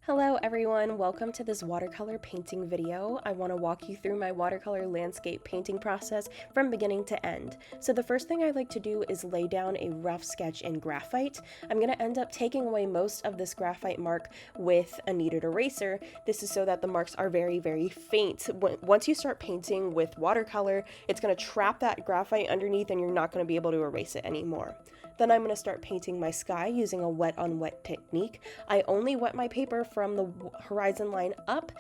Hello everyone, welcome to this watercolor painting video. I want to walk you through my watercolor landscape painting process from beginning to end. So the first thing I like to do is lay down a rough sketch in graphite. I'm going to end up taking away most of this graphite mark with a kneaded eraser. This is so that the marks are very faint. Once you start painting with watercolor, it's going to trap that graphite underneath and you're not going to be able to erase it anymore. Then I'm going to start painting my sky using a wet on wet technique. I only wet my paper from the horizon line up,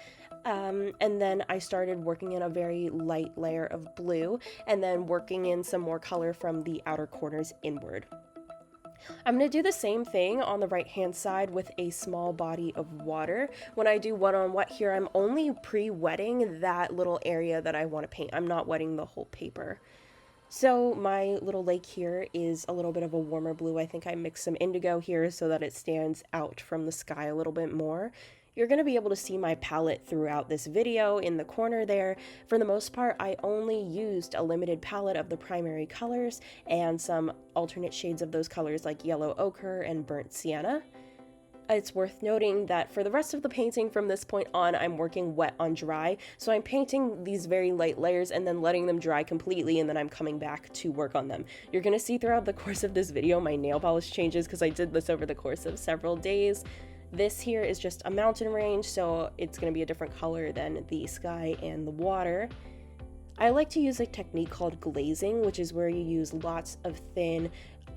and then I started working in a very light layer of blue and then working in some more color from the outer corners inward. I'm going to do the same thing on the right hand side with a small body of water. When I do wet on wet here, I'm only pre-wetting that little area that I want to paint. I'm not wetting the whole paper. So my little lake here is a little bit of a warmer blue. I think I mixed some indigo here so that it stands out from the sky a little bit more. You're going to be able to see my palette throughout this video in the corner there. For the most part, I only used a limited palette of the primary colors and some alternate shades of those colors like yellow ochre and burnt sienna. It's worth noting that for the rest of the painting from this point on, I'm working wet on dry. So I'm painting these very light layers and then letting them dry completely, and then I'm coming back to work on them. You're gonna see throughout the course of this video my nail polish changes because I did this over the course of several days. This here is just a mountain range, so it's gonna be a different color than the sky and the water. I like to use a technique called glazing, which is where you use lots of thin,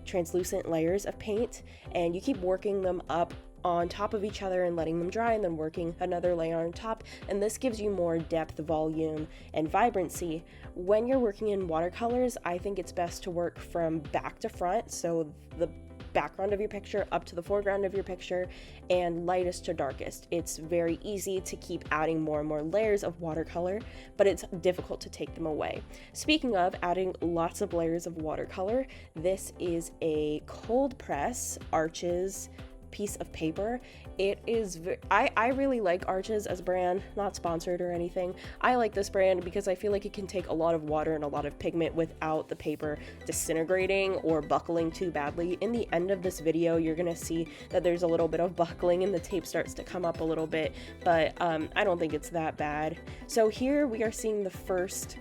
translucent layers of paint, and you keep working them up on top of each other and letting them dry and then working another layer on top, and this gives you more depth, volume, and vibrancy. When you're working in watercolors, I think it's best to work from back to front, so the background of your picture up to the foreground of your picture and lightest to darkest. It's very easy to keep adding more and more layers of watercolor, but it's difficult to take them away. Speaking of adding lots of layers of watercolor, this is a cold press Arches piece of paper. It is I really like Arches as a brand, not sponsored or anything. I like this brand because I feel like it can take a lot of water and a lot of pigment without the paper disintegrating or buckling too badly. In the end of this video, you're gonna see that there's a little bit of buckling and the tape starts to come up a little bit, but I don't think it's that bad. So here we are seeing the first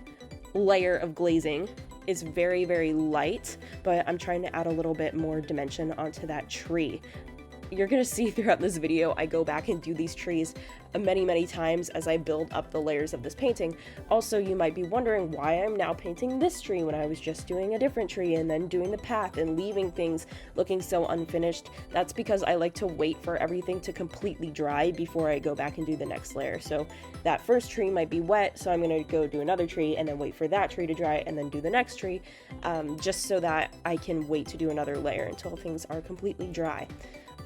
layer of glazing. Is very light, but I'm trying to add a little bit more dimension onto that tree. You're gonna see throughout this video, I go back and do these trees many times as I build up the layers of this painting. Also, you might be wondering why I'm now painting this tree when I was just doing a different tree and then doing the path and leaving things looking so unfinished. That's because I like to wait for everything to completely dry before I go back and do the next layer. So that first tree might be wet, so I'm gonna go do another tree and then wait for that tree to dry and then do the next tree, just so that I can wait to do another layer until things are completely dry.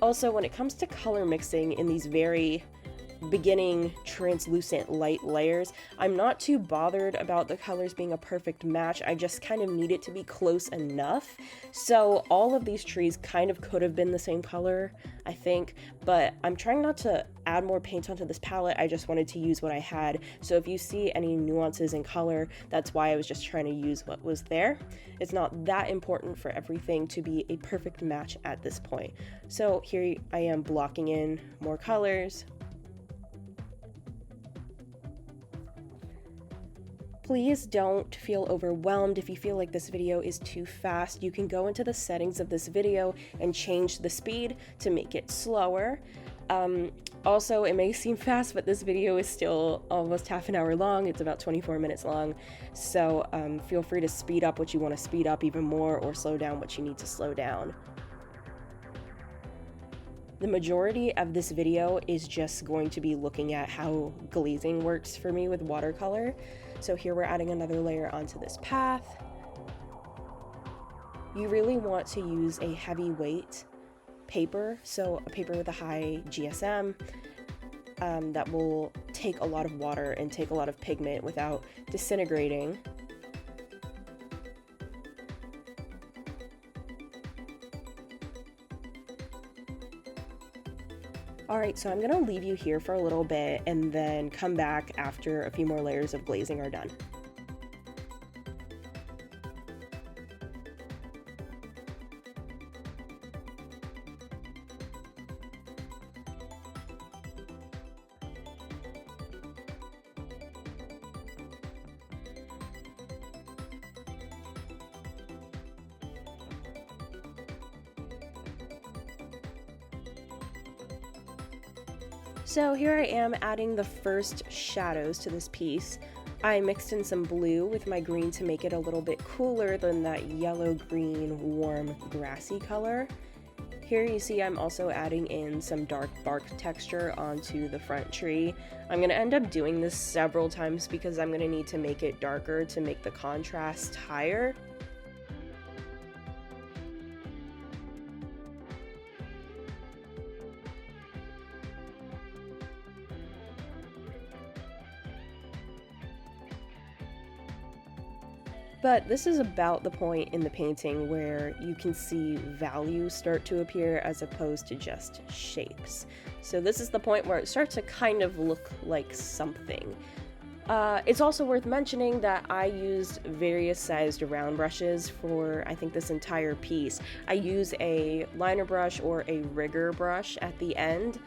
Also, when it comes to color mixing in these very beginning translucent light layers, I'm not too bothered about the colors being a perfect match. I just kind of need it to be close enough. So all of these trees kind of could have been the same color, I think, but I'm trying not to add more paint onto this palette. I just wanted to use what I had. So if you see any nuances in color, that's why I was just trying to use what was there. It's not that important for everything to be a perfect match at this point. So here I am blocking in more colors. Please don't feel overwhelmed if you feel like this video is too fast. You can go into the settings of this video and change the speed to make it slower. Also, it may seem fast, but this video is still almost half an hour long. It's about 24 minutes long. So feel free to speed up what you want to speed up even more or slow down what you need to slow down. The majority of this video is just going to be looking at how glazing works for me with watercolor. So here we're adding another layer onto this path. You really want to use a heavyweight paper, so a paper with a high GSM that will take a lot of water and take a lot of pigment without disintegrating. Alright, so I'm going to leave you here for a little bit and then come back after a few more layers of glazing are done. So here I am adding the first shadows to this piece. I mixed in some blue with my green to make it a little bit cooler than that yellow-green warm grassy color. Here you see I'm also adding in some dark bark texture onto the front tree. I'm going to end up doing this several times because I'm going to need to make it darker to make the contrast higher. But this is about the point in the painting where you can see values start to appear as opposed to just shapes. So this is the point where it starts to kind of look like something. It's also worth mentioning that I used various sized round brushes for, I think, this entire piece. I use a liner brush or a rigger brush at the end.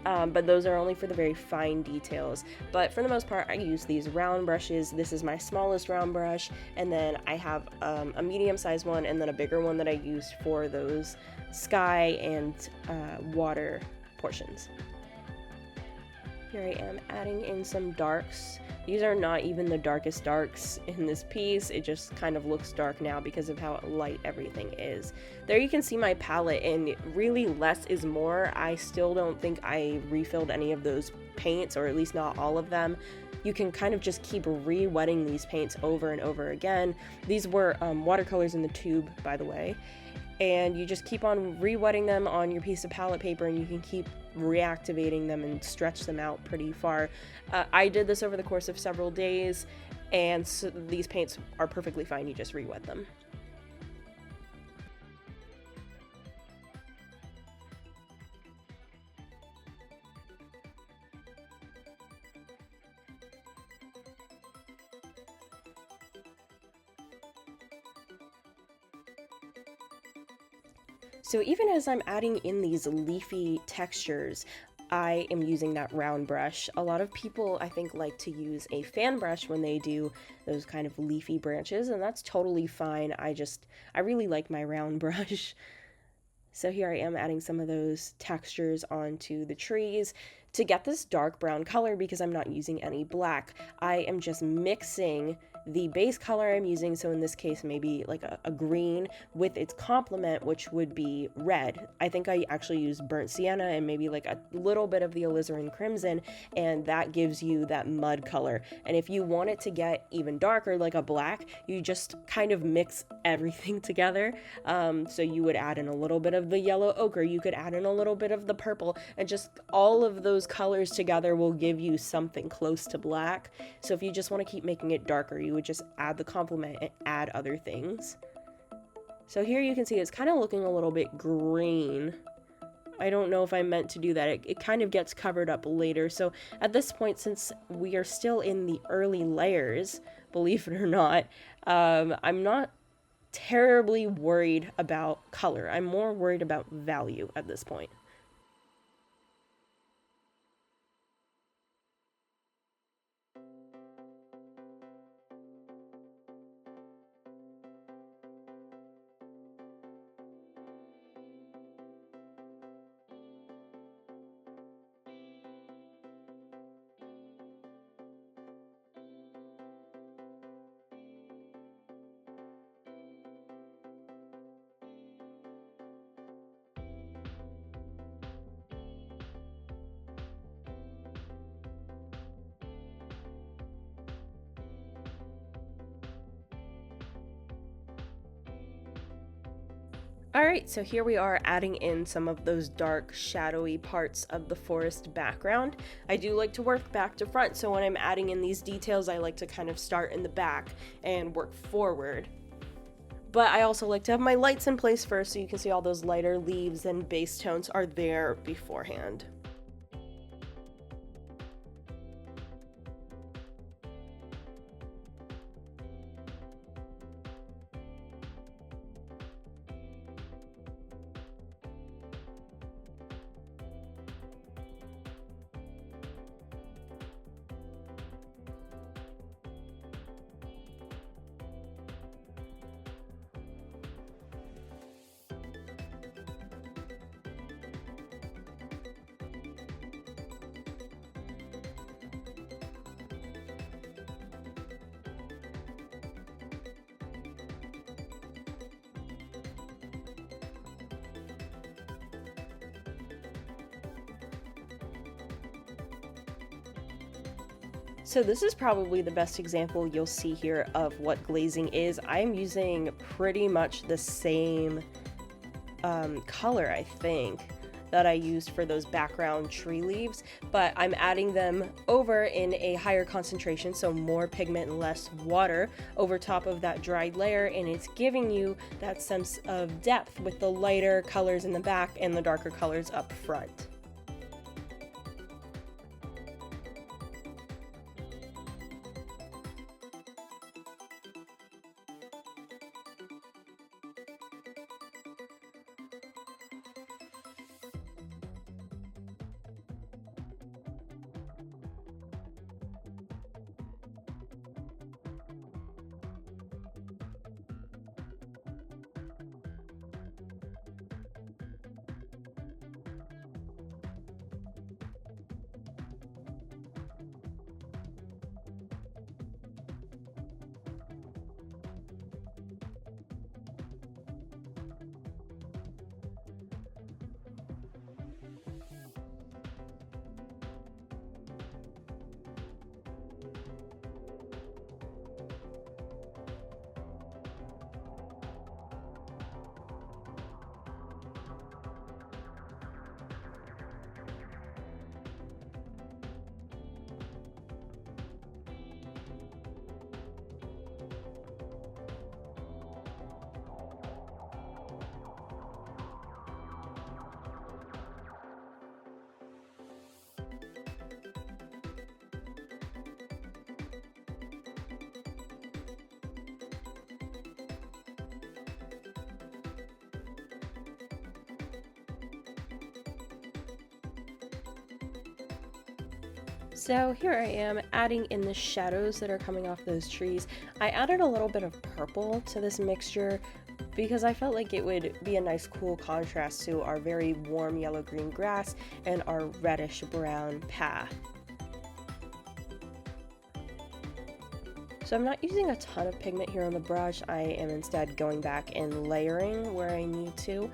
But those are only for the very fine details. But for the most part, I use these round brushes. This is my smallest round brush, and then I have a medium-sized one and then a bigger one that I used for those sky and water portions. Here I am adding in some darks. These are not even the darkest darks in this piece. It just kind of looks dark now because of how light everything is. There you can see my palette, and really less is more. I still don't think I refilled any of those paints, or at least not all of them. You can kind of just keep re-wetting these paints over and over again. These were watercolors in the tube, by the way. And you just keep on re-wetting them on your piece of palette paper, and you can keep reactivating them and stretch them out pretty far. I did this over the course of several days, and so these paints are perfectly fine. You just re-wet them. So even as I'm adding in these leafy textures, I am using that round brush. A lot of people, I think, like to use a fan brush when they do those kind of leafy branches, and that's totally fine. I really like my round brush. So here I am adding some of those textures onto the trees. To get this dark brown color, because I'm not using any black, I am just mixing the base color I'm using, so in this case maybe like a green, with its complement, which would be red. I think I actually used burnt sienna and maybe like a little bit of the alizarin crimson, and that gives you that mud color. And if you want it to get even darker, like a black, you just kind of mix everything together. So you would add in a little bit of the yellow ochre, you could add in a little bit of the purple, and just all of those colors together will give you something close to black. So if you just want to keep making it darker, you would just add the complement and add other things. So here you can see it's kind of looking a little bit green. I don't know if I meant to do that. It kind of gets covered up later. So at this point, since we are still in the early layers, believe it or not, I'm not terribly worried about color. I'm more worried about value at this point. Alright, so here we are adding in some of those dark, shadowy parts of the forest background. I do like to work back to front, so when I'm adding in these details, I like to kind of start in the back and work forward. But I also like to have my lights in place first, so you can see all those lighter leaves and base tones are there beforehand. So this is probably the best example you'll see here of what glazing is. I'm using pretty much the same color, I think, that I used for those background tree leaves, but I'm adding them over in a higher concentration, so more pigment and less water over top of that dried layer, and it's giving you that sense of depth with the lighter colors in the back and the darker colors up front. So here I am adding in the shadows that are coming off those trees. I added a little bit of purple to this mixture because I felt like it would be a nice cool contrast to our very warm yellow-green grass and our reddish-brown path. So I'm not using a ton of pigment here on the brush. I am instead going back and layering where I need to.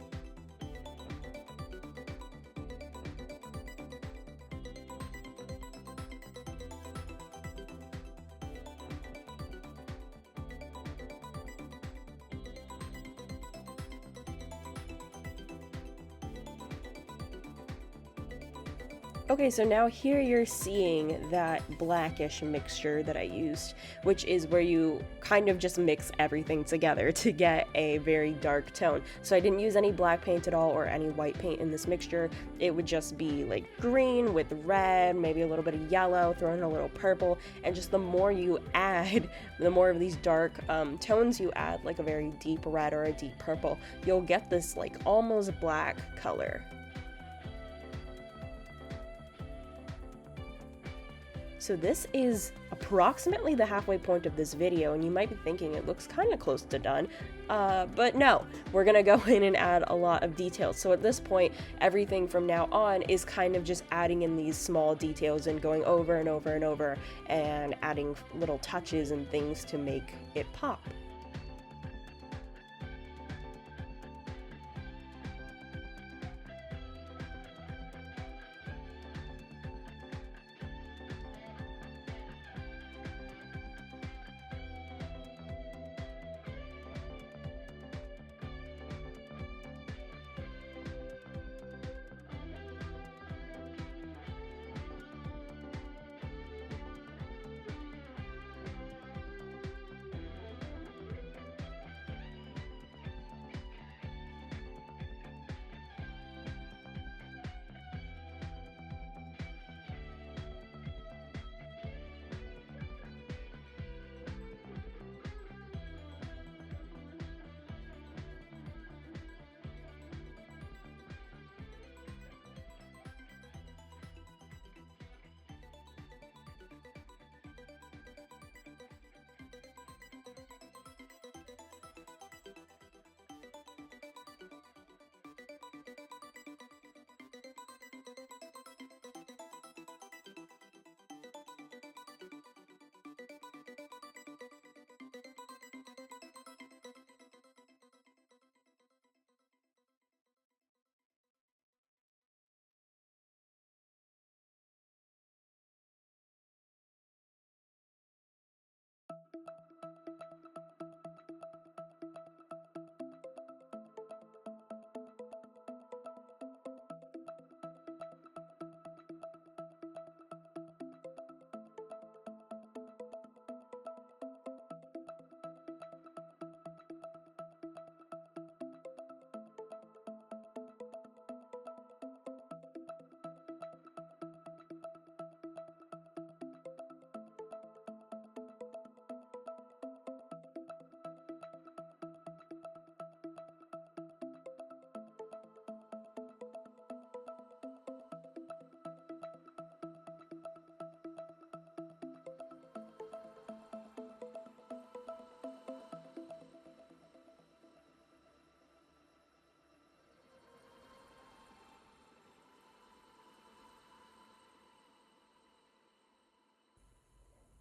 Okay, so now here you're seeing that blackish mixture that I used, which is where you kind of just mix everything together to get a very dark tone. So I didn't use any black paint at all or any white paint in this mixture. It would just be like green with red, maybe a little bit of yellow, throw in a little purple, and just the more you add, the more of these dark tones you add, like a very deep red or a deep purple, you'll get this like almost black color. So this is approximately the halfway point of this video, and you might be thinking it looks kind of close to done, but no, we're gonna go in and add a lot of details. So at this point, everything from now on is kind of just adding in these small details and going over and over and over and adding little touches and things to make it pop.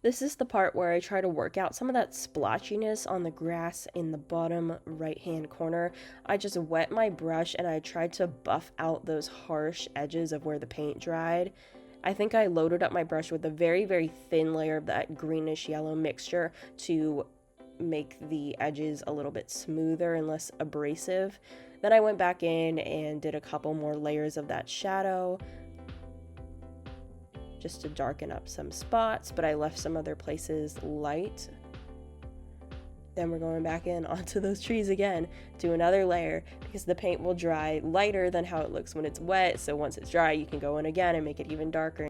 This is the part where I try to work out some of that splotchiness on the grass in the bottom right hand corner. I just wet my brush and I tried to buff out those harsh edges of where the paint dried. I think I loaded up my brush with a very, very thin layer of that greenish yellow mixture to make the edges a little bit smoother and less abrasive. Then I went back in and did a couple more layers of that shadow, just to darken up some spots, but I left some other places light. Then we're going back in onto those trees again, do another layer, because the paint will dry lighter than how it looks when it's wet, so once it's dry you can go in again and make it even darker.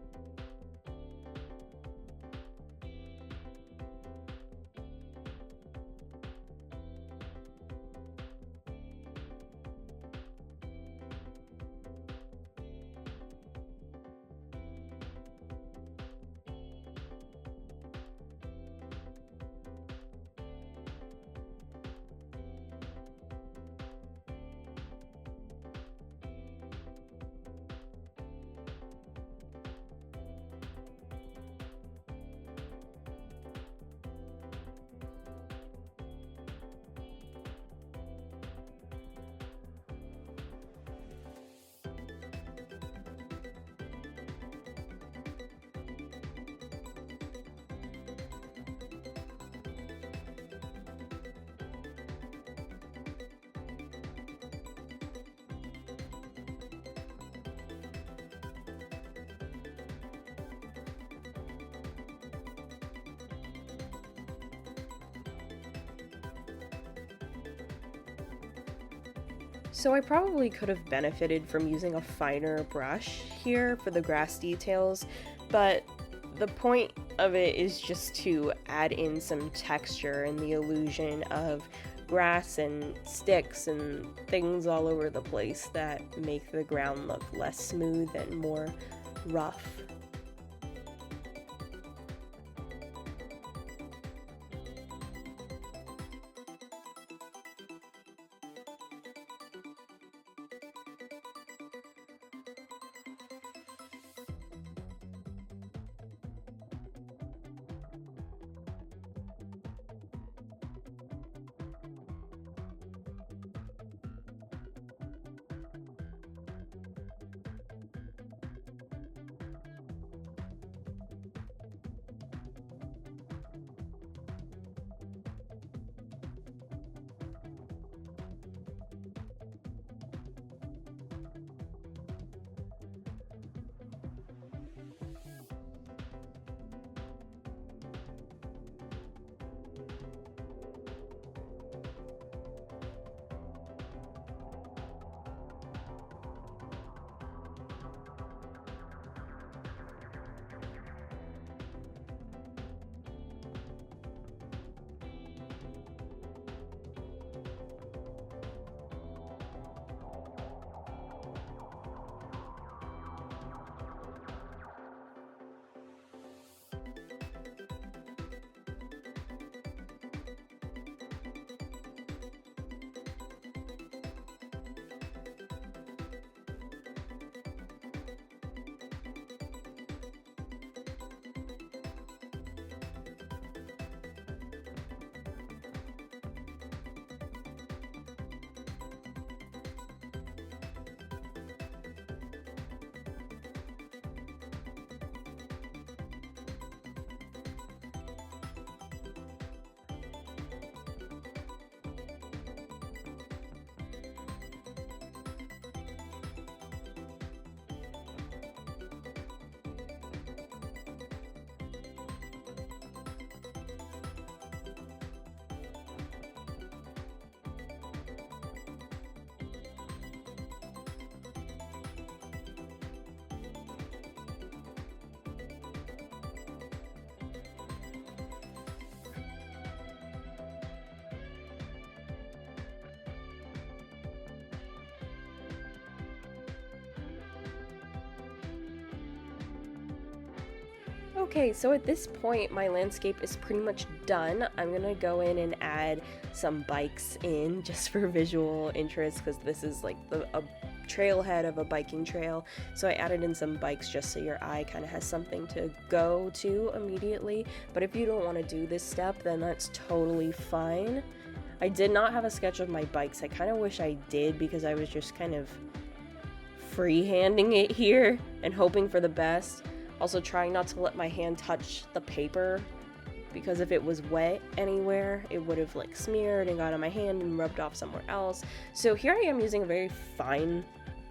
So I probably could have benefited from using a finer brush here for the grass details, but the point of it is just to add in some texture and the illusion of grass and sticks and things all over the place that make the ground look less smooth and more rough. Okay, so at this point, my landscape is pretty much done. I'm gonna go in and add some bikes in just for visual interest, because this is like a trailhead of a biking trail. So I added in some bikes just so your eye kind of has something to go to immediately. But if you don't want to do this step, then that's totally fine. I did not have a sketch of my bikes. I kind of wish I did, because I was just kind of freehanding it here and hoping for the best. Also trying not to let my hand touch the paper, because if it was wet anywhere, it would have like smeared and got on my hand and rubbed off somewhere else. So here I am using a very fine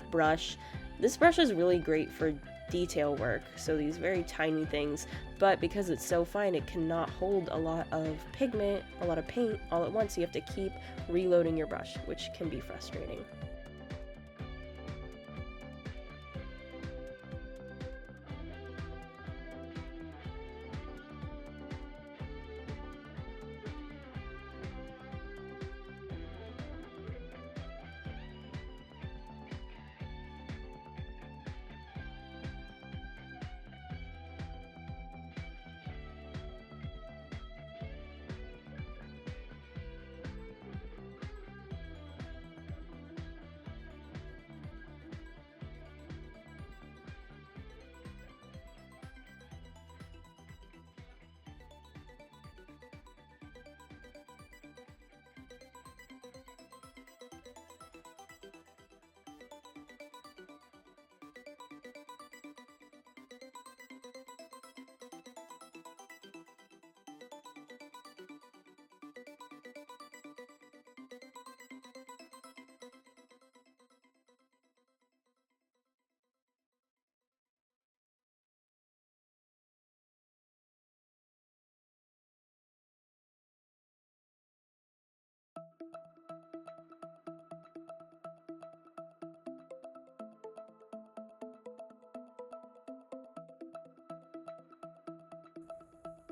brush. This brush is really great for detail work, so these very tiny things, but because it's so fine, it cannot hold a lot of pigment, a lot of paint all at once. You have to keep reloading your brush, which can be frustrating.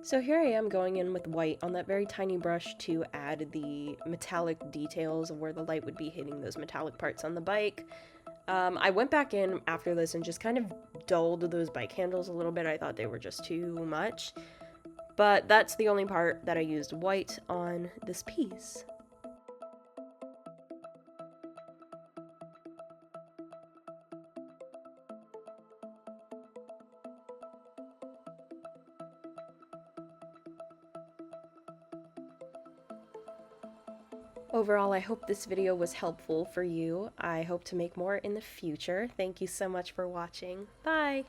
So here I am going in with white on that very tiny brush to add the metallic details of where the light would be hitting those metallic parts on the bike. I went back in after this and just kind of dulled those bike handles a little bit. I thought they were just too much. But that's the only part that I used white on this piece. Overall, I hope this video was helpful for you. I hope to make more in the future. Thank you so much for watching. Bye!